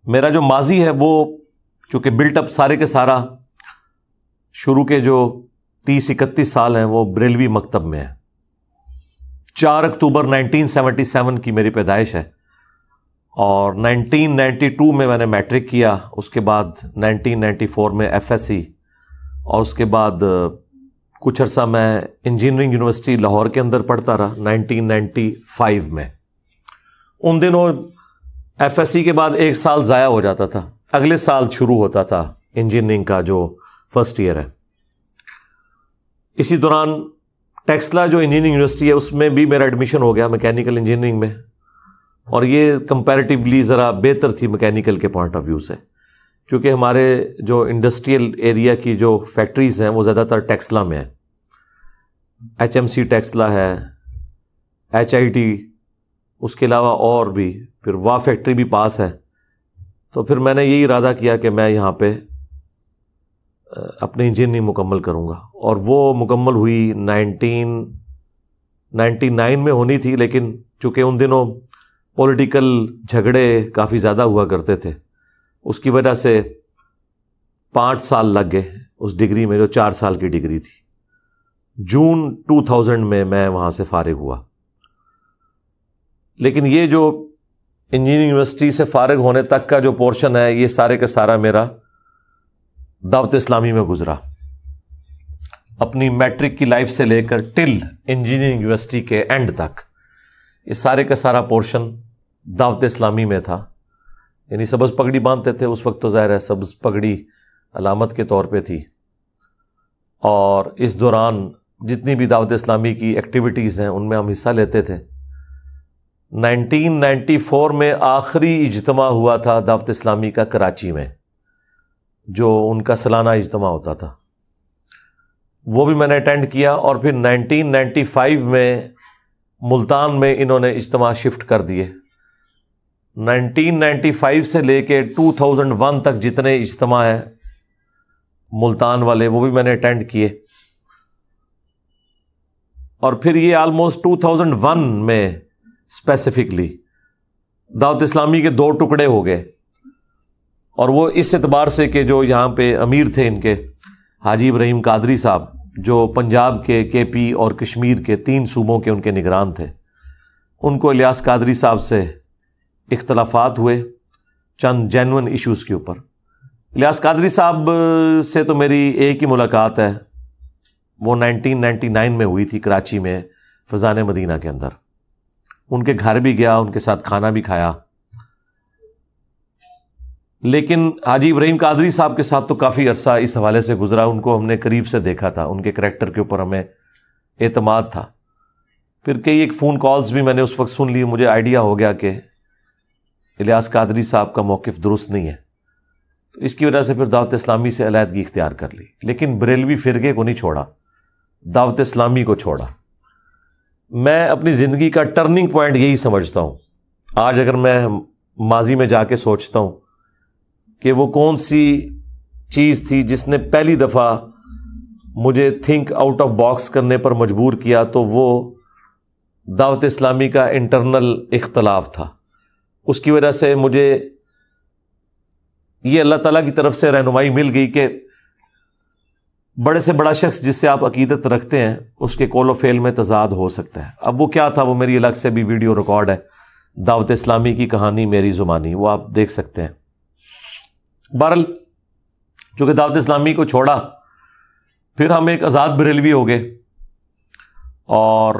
میرا جو ماضی ہے وہ چونکہ بلٹ اپ سارے کے سارا شروع کے جو 30-31 سال ہیں وہ بریلوی مکتب میں ہے. 4 اکتوبر 1977 کی میری پیدائش ہے اور 1992 میں نے میٹرک کیا. اس کے بعد 1994 میں ایف ایس سی اور اس کے بعد کچھ عرصہ میں انجینئرنگ یونیورسٹی لاہور کے اندر پڑھتا رہا 1995 میں. ان دنوں ایف ایس سی کے بعد 1 سال ضائع ہو جاتا تھا، اگلے سال شروع ہوتا تھا انجینئرنگ کا جو فرسٹ ایئر ہے. اسی دوران ٹیکسلا جو انجینئرنگ یونیورسٹی ہے اس میں بھی میرا ایڈمیشن ہو گیا میکینیکل انجینئرنگ میں، اور یہ کمپیریٹیولی ذرا بہتر تھی میکینیکل کے پوائنٹ آف ویو سے، کیونکہ ہمارے جو انڈسٹریل ایریا کی جو فیکٹریز ہیں وہ زیادہ تر ٹیکسلا میں ہیں. ایچ ایم سی ٹیکسلا ہے، ایچ آئی ٹی، اس کے علاوہ اور بھی پھر وا فیکٹری بھی پاس ہے. تو پھر میں نے یہی ارادہ کیا کہ میں یہاں پہ اپنی انجینئرنگ مکمل کروں گا، اور وہ مکمل ہوئی 1999 میں ہونی تھی، لیکن چونکہ ان دنوں پولیٹیکل جھگڑے کافی زیادہ ہوا کرتے تھے اس کی وجہ سے 5 سال لگ گئے اس ڈگری میں جو 4 سال کی ڈگری تھی. جون 2000 میں میں وہاں سے فارغ ہوا. لیکن یہ جو انجینئرنگ یونیورسٹی سے فارغ ہونے تک کا جو پورشن ہے یہ سارے کا سارا میرا دعوت اسلامی میں گزرا. اپنی میٹرک کی لائف سے لے کر ٹل انجینئرنگ یونیورسٹی کے اینڈ تک یہ سارے کا سارا پورشن دعوت اسلامی میں تھا. یعنی سبز پگڑی باندھتے تھے اس وقت، تو ظاہر ہے سبز پگڑی علامت کے طور پہ تھی، اور اس دوران جتنی بھی دعوت اسلامی کی ایکٹیویٹیز ہیں ان میں ہم حصہ لیتے تھے. 1994 میں آخری اجتماع ہوا تھا دعوت اسلامی کا کراچی میں، جو ان کا سالانہ اجتماع ہوتا تھا، وہ بھی میں نے اٹینڈ کیا. اور پھر 1995 میں ملتان میں انہوں نے اجتماع شفٹ کر دیے. 1995 سے لے کے 2001 تک جتنے اجتماع ہیں ملتان والے وہ بھی میں نے اٹینڈ کیے. اور پھر یہ آلموسٹ 2001 میں اسپیسیفکلی دعوت اسلامی کے 2 ٹکڑے ہو گئے، اور وہ اس اعتبار سے کہ جو یہاں پہ امیر تھے ان کے حاجی ابراہیم قادری صاحب، جو پنجاب کے، کے پی اور کشمیر کے 3 صوبوں کے ان کے نگران تھے، ان کو الیاس قادری صاحب سے اختلافات ہوئے چند جینون ایشوز کے اوپر. الیاس قادری صاحب سے تو میری ایک ہی ملاقات ہے، وہ 1999 میں ہوئی تھی کراچی میں فضان مدینہ کے اندر. ان کے گھر بھی گیا، ان کے ساتھ کھانا بھی کھایا. لیکن حاجی ابراہیم قادری صاحب کے ساتھ تو کافی عرصہ اس حوالے سے گزرا، ان کو ہم نے قریب سے دیکھا تھا، ان کے کریکٹر کے اوپر ہمیں اعتماد تھا. پھر کئی ایک فون کالز بھی میں نے اس وقت سن لی، مجھے آئیڈیا ہو گیا کہ الیاس قادری صاحب کا موقف درست نہیں ہے. تو اس کی وجہ سے پھر دعوت اسلامی سے علیحدگی اختیار کر لی، لیکن بریلوی فرقے کو نہیں چھوڑا، دعوت اسلامی کو چھوڑا. میں اپنی زندگی کا ٹرننگ پوائنٹ یہی سمجھتا ہوں. آج اگر میں ماضی میں جا کے سوچتا ہوں کہ وہ کون سی چیز تھی جس نے پہلی دفعہ مجھے تھنک آؤٹ آف باکس کرنے پر مجبور کیا، تو وہ دعوت اسلامی کا انٹرنل اختلاف تھا. اس کی وجہ سے مجھے یہ اللہ تعالیٰ کی طرف سے رہنمائی مل گئی کہ بڑے سے بڑا شخص جس سے آپ عقیدت رکھتے ہیں اس کے قول و فعل میں تضاد ہو سکتا ہے. اب وہ کیا تھا، وہ میری الگ سے بھی ویڈیو ریکارڈ ہے، دعوت اسلامی کی کہانی میری زبانی، وہ آپ دیکھ سکتے ہیں. بہرحال چونکہ دعوت اسلامی کو چھوڑا پھر ہم ایک آزاد بریلوی ہو گئے، اور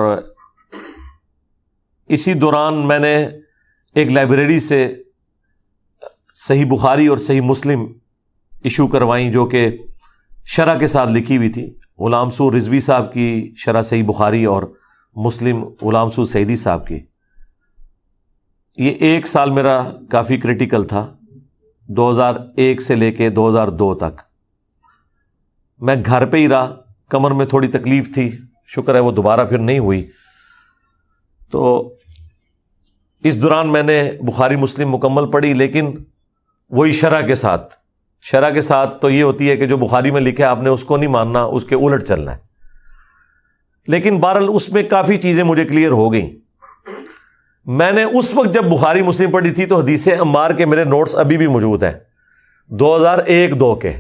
اسی دوران میں نے ایک لائبریری سے صحیح بخاری اور صحیح مسلم ایشو کروائیں، جو کہ شرح کے ساتھ لکھی ہوئی تھی. غلام سور رضوی صاحب کی شرح صحیح بخاری اور مسلم غلام سور سعیدی صاحب کی. یہ 1 سال میرا کافی کریٹیکل تھا، 2001 سے لے کے 2002 تک. میں گھر پہ ہی رہا، کمر میں تھوڑی تکلیف تھی، شکر ہے وہ دوبارہ پھر نہیں ہوئی. تو اس دوران میں نے بخاری مسلم مکمل پڑھی، لیکن وہی شرح کے ساتھ. شرح کے ساتھ تو یہ ہوتی ہے کہ جو بخاری میں لکھا ہے آپ نے اس کو نہیں ماننا، اس کے الٹ چلنا ہے. لیکن بہرحال اس میں کافی چیزیں مجھے کلیئر ہو گئیں. میں نے اس وقت جب بخاری مسلم پڑھی تھی تو حدیث عمار کے میرے نوٹس ابھی بھی موجود ہیں 2001-2 کے.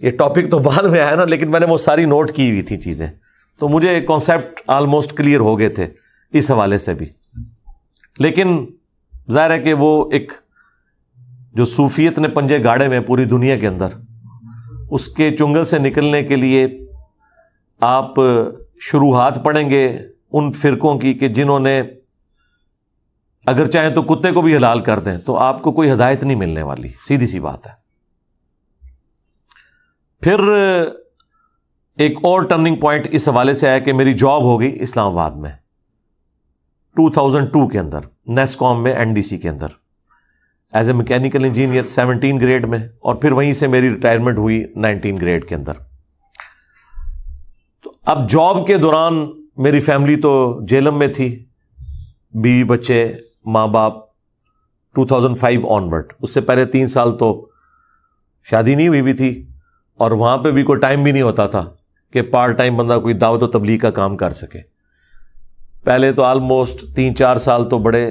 یہ ٹاپک تو بعد میں آیا نا, لیکن میں نے وہ ساری نوٹ کی ہوئی تھی چیزیں, تو مجھے کانسیپٹ آلموسٹ کلیئر ہو گئے تھے اس حوالے سے بھی. لیکن ظاہر ہے کہ وہ ایک جو صوفیت نے پنجے گاڑے میں پوری دنیا کے اندر, اس کے چنگل سے نکلنے کے لیے آپ شروحات پڑھیں گے ان فرقوں کی کہ جنہوں نے اگر چاہیں تو کتے کو بھی حلال کر دیں, تو آپ کو کوئی ہدایت نہیں ملنے والی, سیدھی سی بات ہے. پھر ایک اور ٹرننگ پوائنٹ اس حوالے سے آیا کہ میری جاب ہو گئی اسلام آباد میں 2002 کے اندر, نیسکوم میں, NDC کے اندر as a mechanical engineer 17 grade میں, اور پھر وہیں سے میری ریٹائرمنٹ ہوئی 19 گریڈ کے اندر. تو اب جاب کے دوران میری فیملی تو جیلم میں تھی, بیوی بچے ماں باپ, 2005 آنورڈ. اس سے پہلے 3 سال تو شادی نہیں ہوئی بھی تھی, اور وہاں پہ بھی کوئی ٹائم بھی نہیں ہوتا تھا کہ پارٹ ٹائم بندہ کوئی دعوت و تبلیغ کا کام کر سکے. پہلے تو آلموسٹ 3-4 سال تو بڑے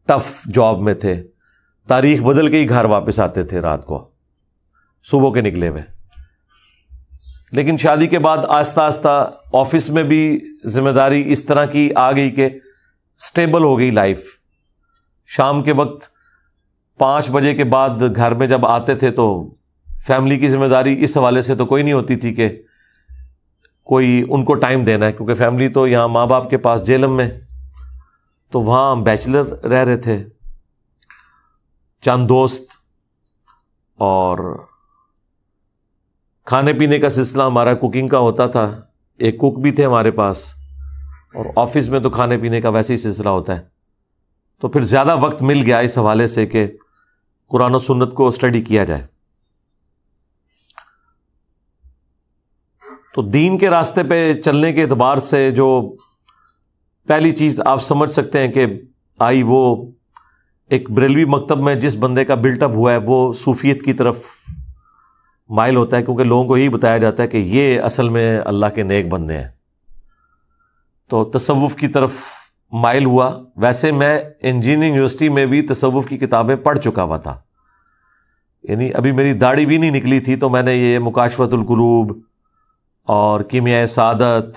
ٹف جاب میں تھے, تاریخ بدل کے ہی گھر واپس آتے تھے رات کو, صبح کے نکلے ہوئے. لیکن شادی کے بعد آہستہ آہستہ آفس میں بھی ذمہ داری اس طرح کی آ گئی کہ سٹیبل ہو گئی لائف. شام کے وقت 5 بجے کے بعد گھر میں جب آتے تھے تو فیملی کی ذمہ داری اس حوالے سے تو کوئی نہیں ہوتی تھی کہ کوئی ان کو ٹائم دینا ہے, کیونکہ فیملی تو یہاں ماں باپ کے پاس جیلم میں, تو وہاں ہم بیچلر رہ رہے تھے, چند دوست, اور کھانے پینے کا سلسلہ ہمارا کوکنگ کا ہوتا تھا, ایک کوک بھی تھے ہمارے پاس, اور آفس میں تو کھانے پینے کا ویسے ہی سلسلہ ہوتا ہے. تو پھر زیادہ وقت مل گیا اس حوالے سے کہ قرآن و سنت کو اسٹڈی کیا جائے. تو دین کے راستے پہ چلنے کے اعتبار سے جو پہلی چیز آپ سمجھ سکتے ہیں کہ آئی, وہ ایک بریلوی مکتب میں جس بندے کا بلٹ اپ ہوا ہے وہ صوفیت کی طرف مائل ہوتا ہے, کیونکہ لوگوں کو یہی بتایا جاتا ہے کہ یہ اصل میں اللہ کے نیک بندے ہیں. تو تصوف کی طرف مائل ہوا. ویسے میں انجینئرنگ یونیورسٹی میں بھی تصوف کی کتابیں پڑھ چکا ہوا تھا, یعنی ابھی میری داڑھی بھی نہیں نکلی تھی تو میں نے یہ مکاشفۃ القلوب اور کیمیاء سعادت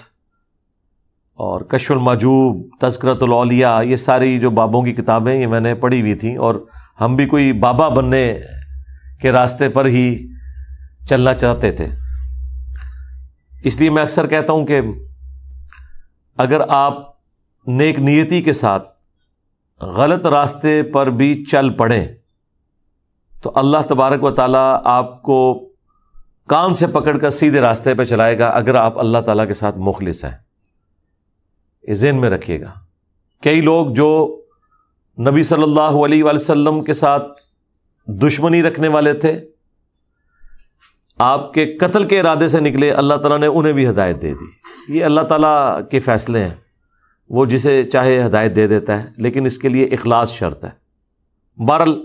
اور کشف المحجوب, تذکرۃ الاولیاء, یہ ساری جو بابوں کی کتابیں یہ میں نے پڑھی ہوئی تھیں, اور ہم بھی کوئی بابا بننے کے راستے پر ہی چلنا چاہتے تھے. اس لیے میں اکثر کہتا ہوں کہ اگر آپ نیک نیتی کے ساتھ غلط راستے پر بھی چل پڑیں تو اللہ تبارک و تعالیٰ آپ کو کان سے پکڑ کر سیدھے راستے پہ چلائے گا, اگر آپ اللہ تعالیٰ کے ساتھ مخلص ہیں. یہ ذہن میں رکھیے گا. کئی لوگ جو نبی صلی اللہ علیہ وآلہ وسلم کے ساتھ دشمنی رکھنے والے تھے, آپ کے قتل کے ارادے سے نکلے, اللہ تعالیٰ نے انہیں بھی ہدایت دے دی. یہ اللہ تعالیٰ کے فیصلے ہیں, وہ جسے چاہے ہدایت دے دیتا ہے, لیکن اس کے لیے اخلاص شرط ہے. بہرحال